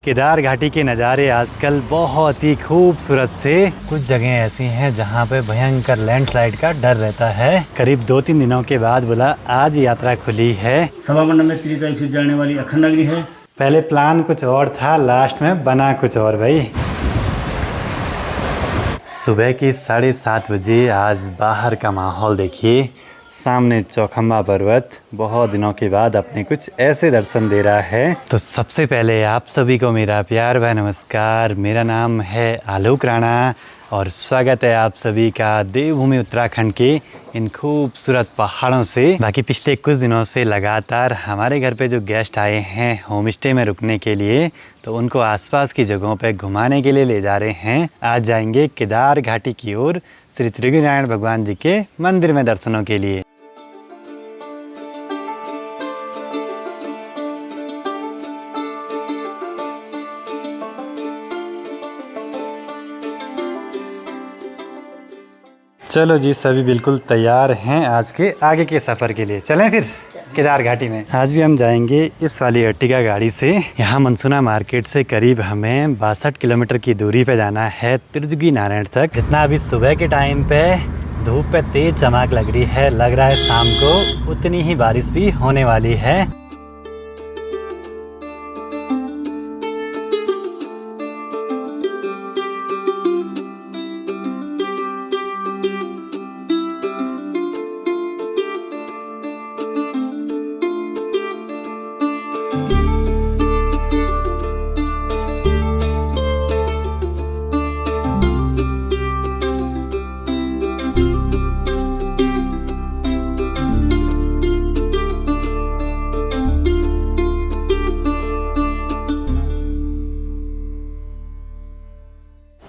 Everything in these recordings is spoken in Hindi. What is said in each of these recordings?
केदार घाटी के नज़ारे आजकल बहुत ही खूबसूरत से। कुछ जगह ऐसी हैं जहाँ पे भयंकर लैंडस्लाइड का डर रहता है। करीब 2-3 दिनों के बाद बोला आज यात्रा खुली है। सभामंडल में 3 तारीख से जाने वाली अखंड नगरी है। पहले प्लान कुछ और था, लास्ट में बना कुछ और भाई। सुबह की 7:30 बजे आज बाहर का माहौल देखिए। सामने चौखंबा पर्वत बहुत दिनों के बाद अपने कुछ ऐसे दर्शन दे रहा है। तो सबसे पहले आप सभी को मेरा प्यार व नमस्कार। मेरा नाम है आलोक राणा और स्वागत है आप सभी का देवभूमि उत्तराखंड के इन खूबसूरत पहाड़ों से। बाकी पिछले कुछ दिनों से लगातार हमारे घर पे जो गेस्ट आए हैं होम स्टे में रुकने के लिए, तो उनको आसपास की जगहों पे घुमाने के लिए ले जा रहे हैं। आज जाएंगे केदार घाटी की ओर श्री त्रिगुनारायण भगवान जी के मंदिर में दर्शनों के लिए। चलो जी, सभी बिल्कुल तैयार हैं आज के आगे के सफ़र के लिए। चलें फिर केदार घाटी में। आज भी हम जाएंगे इस वाली अर्टिगा गाड़ी से। यहाँ मनसुना मार्केट से करीब हमें 62 किलोमीटर की दूरी पे जाना है त्रिजुगीनारायण तक। जितना अभी सुबह के टाइम पे धूप पे तेज चमक लग रही है, लग रहा है शाम को उतनी ही बारिश भी होने वाली है।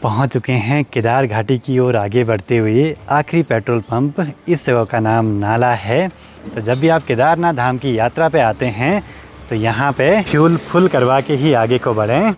पहुंच चुके हैं केदार घाटी की ओर आगे बढ़ते हुए आखिरी पेट्रोल पंप। इस जगह का नाम नाला है। तो जब भी आप केदारनाथ धाम की यात्रा पे आते हैं तो यहाँ पे फ्यूल फुल करवा के ही आगे को बढ़ें।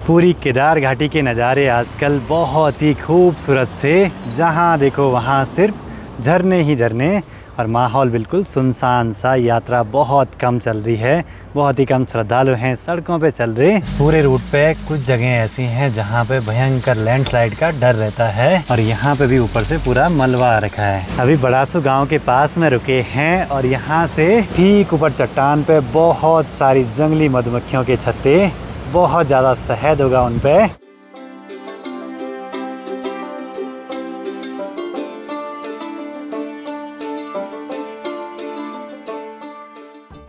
पूरी केदार घाटी के नज़ारे आजकल बहुत ही खूबसूरत से। जहाँ देखो वहाँ सिर्फ झरने ही झरने और माहौल बिल्कुल सुनसान सा। यात्रा बहुत कम चल रही है, बहुत ही कम श्रद्धालु हैं सड़कों पे चल रहे। पूरे रूट पे कुछ जगह ऐसी हैं जहाँ पे भयंकर लैंडस्लाइड का डर रहता है और यहाँ पे भी ऊपर से पूरा मलबा आ रखा है। अभी बड़ासू गांव के पास में रुके हैं और यहाँ से ठीक ऊपर चट्टान पे बहुत सारी जंगली मधुमक्खियों के छत्ते, बहुत ज़्यादा शहद होगा उन पे।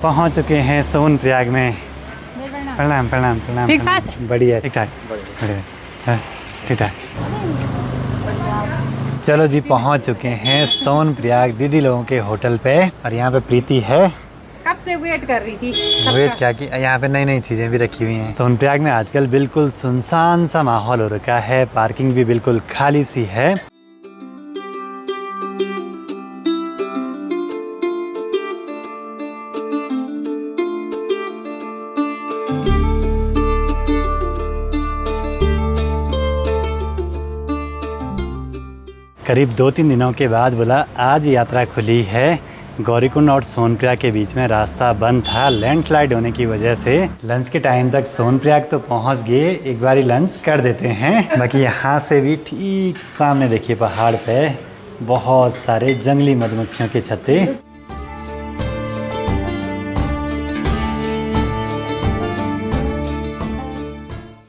पहुंच चुके हैं सोनप्रयाग में। प्रणाम प्रणाम प्रणाम। ठीक ठाक, बढ़िया, ठीक ठाक, बढ़िया, ठीक ठाक। चलो जी, पहुंच चुके हैं सोनप्रयाग दीदी लोगों के होटल पे और यहाँ पे प्रीति है। कब से वेट कर रही थी। वेट क्या की, यहाँ पे नई नई चीज़ें भी रखी हुई हैं। सोनप्रयाग में आजकल बिल्कुल सुनसान सा माहौल हो रखा है। पार्किंग भी बिल्कुल खाली सी है। करीब 2-3 दिनों के बाद बोला आज यात्रा खुली है। गौरीकुंड और सोनप्रयाग के बीच में रास्ता बंद था लैंडस्लाइड होने की वजह से। लंच के टाइम तक सोनप्रयाग तो पहुंच गए, एक बारी लंच कर देते हैं। बाकी यहाँ से भी ठीक सामने देखिए पहाड़ पे बहुत सारे जंगली मधुमक्खियों के छत्ते।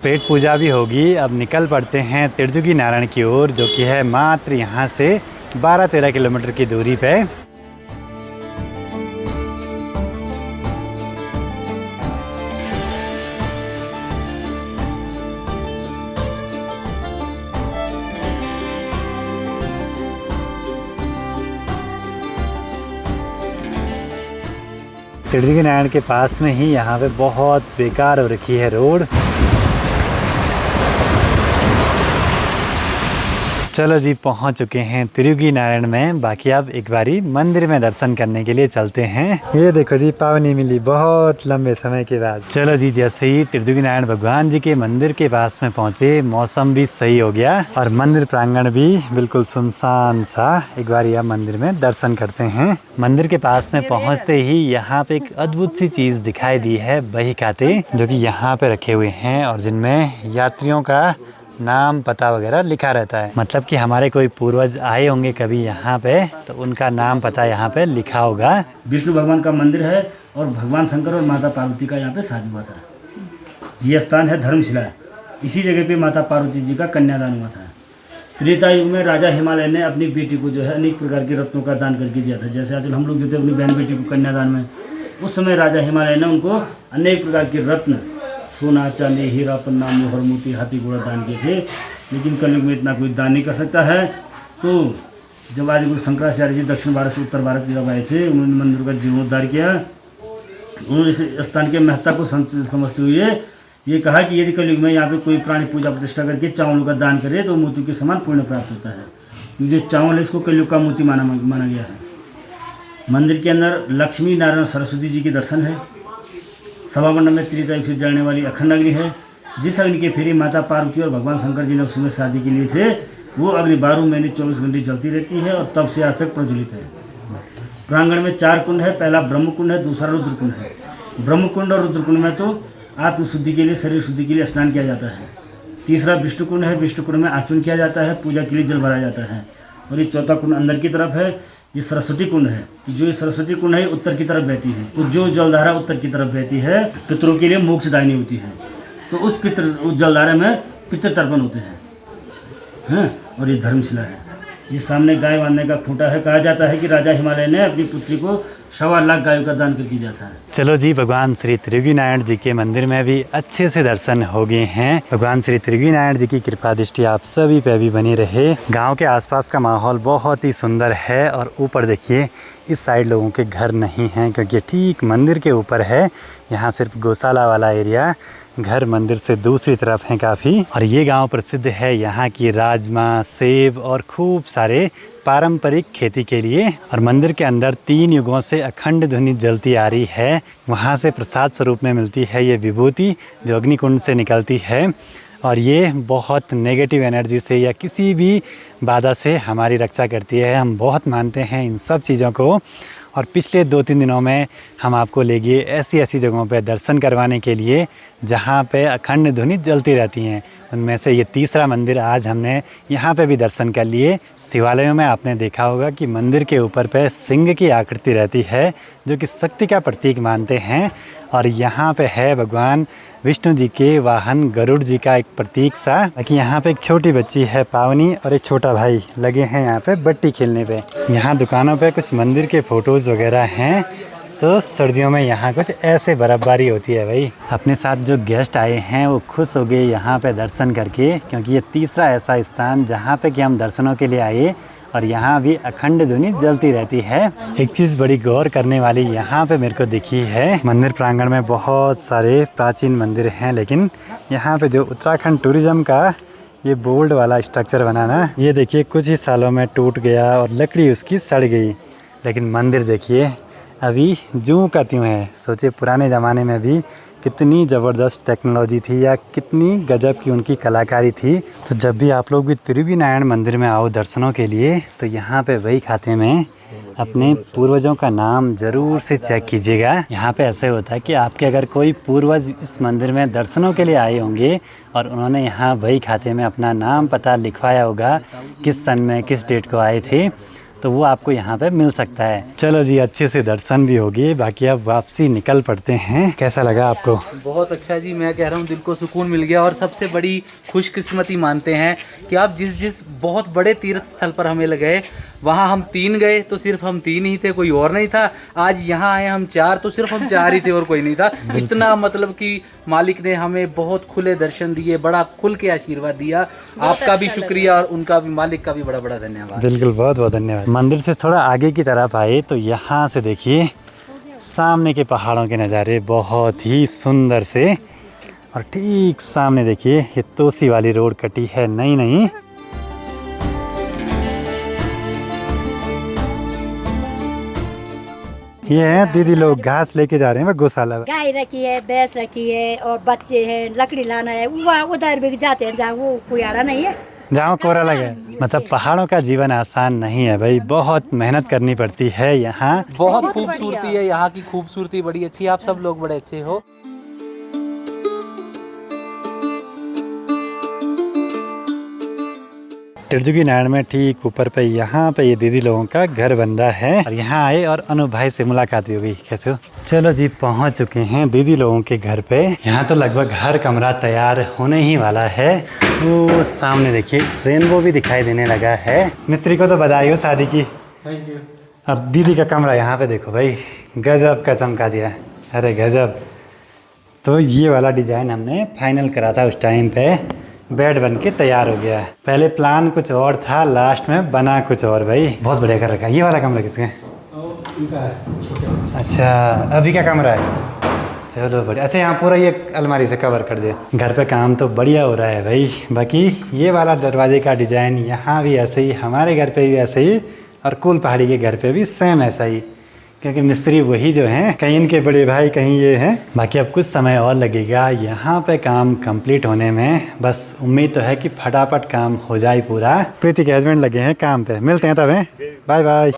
पेट पूजा भी होगी। अब निकल पड़ते हैं त्रिजुगीनारायण की ओर, जो कि है मात्र यहाँ से 12-13 किलोमीटर की दूरी पे। त्रिजुगीनारायण के पास में ही यहाँ पे बहुत बेकार हो रखी है रोड। चलो जी, पहुंच चुके हैं त्रियुगी नारायण में। बाकी अब एक बारी मंदिर में दर्शन करने के लिए चलते हैं। ये देखो जी, पावनी मिली बहुत लंबे समय के बाद। चलो जी, जैसे ही त्रियुगी नारायण भगवान जी के मंदिर के पास में पहुंचे, मौसम भी सही हो गया और मंदिर प्रांगण भी बिल्कुल सुनसान सा। एक बारी अब मंदिर में दर्शन करते हैं। मंदिर के पास में पहुंचते ही यहाँ पे एक अद्भुत सी चीज दिखाई दी है, बही खाते, जो कि यहाँ पे रखे हुए हैं और जिनमें यात्रियों का नाम पता वगैरह लिखा रहता है। मतलब कि हमारे कोई पूर्वज आए होंगे कभी यहाँ पे, तो उनका नाम पता यहाँ पे लिखा होगा। विष्णु भगवान का मंदिर है और भगवान शंकर और माता पार्वती का यहाँ पे शादी हुआ था। ये स्थान है धर्मशिला। इसी जगह पे माता पार्वती जी का कन्यादान हुआ था। त्रेता युग में राजा हिमालय ने अपनी बेटी को जो है अनेक प्रकार के रत्नों का दान करके दिया था। जैसे आजकल हम लोग देते हैं अपनी बहन बेटी को कन्यादान में, उस समय राजा हिमालय ने उनको अनेक प्रकार के रत्न, सोना, चांदी, हीरा, पन्ना, मोहर, मोती, हाथी घोड़ा दान किए थे। लेकिन कलयुग में इतना कोई दान नहीं कर सकता है। तो जब आदिगुरु शंकराचार्य जी दक्षिण भारत से उत्तर भारत की जब आए थे, उन्होंने मंदिर का जीर्णोद्धार किया। उन्होंने इस स्थान के महत्ता को समझते हुए ये कहा कि यदि कलयुग में यहाँ पे कोई प्राणी पूजा प्रतिष्ठा करके चावलों का दान करे तो मोती के समान पुण्य प्राप्त होता है। क्योंकि जो चावल है इसको कलयुग का मोती माना गया है। मंदिर के अंदर लक्ष्मी, नारायण, सरस्वती जी के दर्शन है। सभामंडप में त्रिता युग से जलने वाली अखंड अग्नि है। जिस अग्नि के फेरी माता पार्वती और भगवान शंकर जी ने उस समय शादी के लिए थे, वो अग्नि 12 महीने 24 घंटे जलती रहती है और तब से आज तक प्रज्वलित है। प्रांगण में 4 कुंड है। पहला ब्रह्म कुंड है, दूसरा रुद्र कुंड है। ब्रह्म कुंड और रुद्र कुंड में तो आत्मशुद्धि के लिए, शरीर शुद्धि के लिए स्नान किया जाता है। तीसरा विष्णु कुंड है। विष्णु कुंड में आचमन किया जाता है, पूजा के लिए जल भरा जाता है। और ये चौथा कुंड अंदर की तरफ है, ये सरस्वती कुंड है। जो ये सरस्वती कुंड है उत्तर की तरफ बहती है। तो जो जलधारा उत्तर की तरफ बहती है पितरों के लिए मोक्षदायिनी होती है। तो उस जलधारा में पितृ तर्पण होते हैं। और ये धर्मशिला है। ये सामने गाय बांधने का खूंटा है। कहा जाता है कि राजा हिमालय ने अपनी पुत्री को 1.25 लाख गायों का दान करके दिया था। चलो जी, भगवान श्री त्रियुगी नारायण जी के मंदिर में भी अच्छे से दर्शन हो गए हैं। भगवान श्री त्रियुगी नारायण जी की कृपा दृष्टि आप सभी पे भी बनी रहे। गांव के आसपास का माहौल बहुत ही सुंदर है और ऊपर देखिए, इस साइड लोगों के घर नहीं हैं क्योंकि ठीक मंदिर के ऊपर है। यहाँ सिर्फ गौशाला वाला एरिया, घर मंदिर से दूसरी तरफ है काफ़ी। और ये गांव प्रसिद्ध है यहाँ की राजमा, सेब और खूब सारे पारंपरिक खेती के लिए। और मंदिर के अंदर 3 युगों से अखंड ध्वनि जलती आ रही है। वहाँ से प्रसाद स्वरूप में मिलती है ये विभूति जो अग्निकुंड से निकलती है। और ये बहुत नेगेटिव एनर्जी से या किसी भी बाधा से हमारी रक्षा करती है। हम बहुत मानते हैं इन सब चीज़ों को। और पिछले 2-3 दिनों में हम आपको ले गए ऐसी जगहों पर दर्शन करवाने के लिए जहाँ पे अखंड ध्वनि जलती रहती हैं। उनमें से ये तीसरा मंदिर आज हमने यहाँ पे भी दर्शन कर लिए। शिवालयों में आपने देखा होगा कि मंदिर के ऊपर पे सिंह की आकृति रहती है जो कि शक्ति का प्रतीक मानते हैं। और यहाँ पे है भगवान विष्णु जी के वाहन गरुड़ जी का एक प्रतीक सा। बाकी यहाँ पे एक छोटी बच्ची है पावनी और एक छोटा भाई लगे हैं यहाँ पे बट्टी खेलने पे। यहाँ दुकानों पे कुछ मंदिर के फोटोज़ वगैरह हैं। तो सर्दियों में यहाँ कुछ ऐसे बर्फ़बारी होती है भाई। अपने साथ जो गेस्ट आए हैं वो खुश हो गए यहाँ पे दर्शन करके, क्योंकि ये तीसरा ऐसा स्थान जहाँ पे कि हम दर्शनों के लिए आए और यहाँ भी अखंड ध्वनि जलती रहती है। एक चीज़ बड़ी गौर करने वाली यहाँ पे मेरे को दिखी है, मंदिर प्रांगण में बहुत सारे प्राचीन मंदिर हैं, लेकिन यहाँ पे जो उत्तराखंड टूरिज्म का ये बोल्ड वाला स्ट्रक्चर बना ना, ये देखिए कुछ ही सालों में टूट गया और लकड़ी उसकी सड़ गई। लेकिन मंदिर देखिए अभी ज्यों का त्यों है। सोचिए पुराने ज़माने में भी कितनी ज़बरदस्त टेक्नोलॉजी थी या कितनी गजब की उनकी कलाकारी थी। तो जब भी आप लोग भी त्रियुगी नारायण मंदिर में आओ दर्शनों के लिए, तो यहाँ पे वही खाते में अपने पूर्वजों का नाम ज़रूर से चेक कीजिएगा। यहाँ पे ऐसे होता है कि आपके अगर कोई पूर्वज इस मंदिर में दर्शनों के लिए आए होंगे और उन्होंने यहाँ वही खाते में अपना नाम पता लिखवाया होगा, किस सन में किस डेट को आए थे, तो वो आपको यहाँ पे मिल सकता है। चलो जी, अच्छे से दर्शन भी हो गए, बाकी अब वापसी निकल पड़ते हैं। कैसा लगा आपको? बहुत अच्छा जी, मैं कह रहा हूँ दिल को सुकून मिल गया। और सबसे बड़ी खुशकिस्मती मानते हैं कि आप जिस बहुत बड़े तीर्थ स्थल पर हमें लगे, वहाँ हम 3 गए तो सिर्फ हम 3 ही थे, कोई और नहीं था। आज यहाँ आए हम 4 तो सिर्फ हम 4 ही थे और कोई नहीं था। इतना मतलब कि मालिक ने हमें बहुत खुले दर्शन दिए, बड़ा खुल के आशीर्वाद दिया। आपका भी शुक्रिया और उनका भी, मालिक का भी बड़ा बड़ा धन्यवाद। बिल्कुल, बहुत बहुत धन्यवाद। मंदिर से थोड़ा आगे की तरफ आए तो यहाँ से देखिए सामने के पहाड़ों के नज़ारे बहुत ही सुंदर से। और ठीक सामने देखिए ये तोसी वाली रोड कटी है नई। ये है दीदी लोग घास लेके जा रहे हैं गौशाला में। गाय रखी है, भैंस रखी है और बच्चे हैं, लकड़ी लाना है, वहाँ उधर भी जाते हैं जहाँ वो कुयारा नहीं है, जहाँ कोहरा लगे। मतलब पहाड़ों का जीवन आसान नहीं है भाई, बहुत मेहनत करनी पड़ती है यहाँ। बहुत खूबसूरती है यहाँ की, खूबसूरती बड़ी अच्छी है। आप सब लोग बड़े अच्छे हो। तिरजुगी नारायण में ठीक ऊपर पे यहाँ पे ये दीदी लोगों का घर बन रहा है और यहाँ आए और अनु भाई से मुलाकात भी हुई। कैसे हो? चलो जी, पहुँच चुके हैं दीदी लोगों के घर पे। यहाँ तो लगभग हर कमरा तैयार होने ही वाला है। वो सामने देखिए रेनबो भी दिखाई देने लगा है। मिस्त्री को तो बधाई हो शादी की। Thank you. अब दीदी का कमरा यहाँ पे देखो भाई, गजब का चमका दिया है। अरे गजब। तो ये वाला डिज़ाइन हमने फाइनल करा था उस टाइम पे, बेड बन के तैयार हो गया है। पहले प्लान कुछ और था, लास्ट में बना कुछ और भाई। बहुत बढ़िया कर रखा है। ये वाला कमरा किसका है? अच्छा, अभी का कमरा है। चलो बढ़िया। अच्छा, यहाँ पूरा ये अलमारी से कवर कर दिया। घर पे काम तो बढ़िया हो रहा है भाई। बाकी ये वाला दरवाजे का डिज़ाइन यहाँ भी ऐसे ही, हमारे घर पे भी ऐसे ही, और कुल पहाड़ी के घर पे भी सेम ऐसा ही, क्योंकि मिस्त्री वही जो हैं, कहीं इनके बड़े भाई कहीं ये हैं। बाकी अब कुछ समय और लगेगा यहाँ पे काम कंप्लीट होने में। बस उम्मीद तो है कि फटाफट काम हो जाए पूरा। प्रीति के हस्बैंड लगे हैं काम पे। मिलते हैं तब हैं। Bye bye.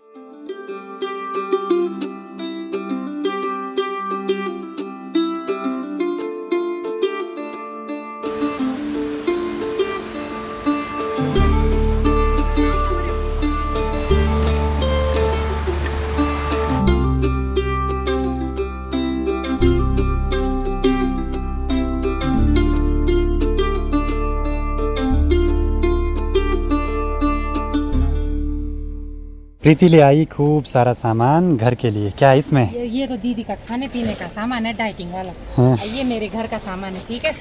प्रीति ले आई खूब सारा सामान घर के लिए। क्या है इसमें? ये तो दीदी का खाने पीने का सामान है, डाइटिंग वाला। हाँ। ये मेरे घर का सामान है, ठीक है।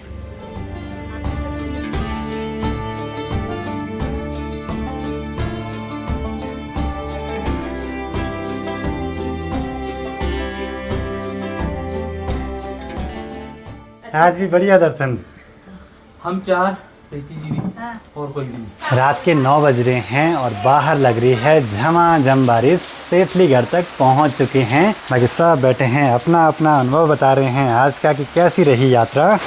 आज भी बढ़िया दर्शन। हम 4, प्रीति जी भी और कोई नहीं। रात के 9 बज रहे हैं और बाहर लग रही है झमाझम बारिश। सेफली घर तक पहुंच चुके हैं। बाकी सब बैठे हैं, अपना अपना अनुभव बता रहे हैं आज का कि कैसी रही यात्रा।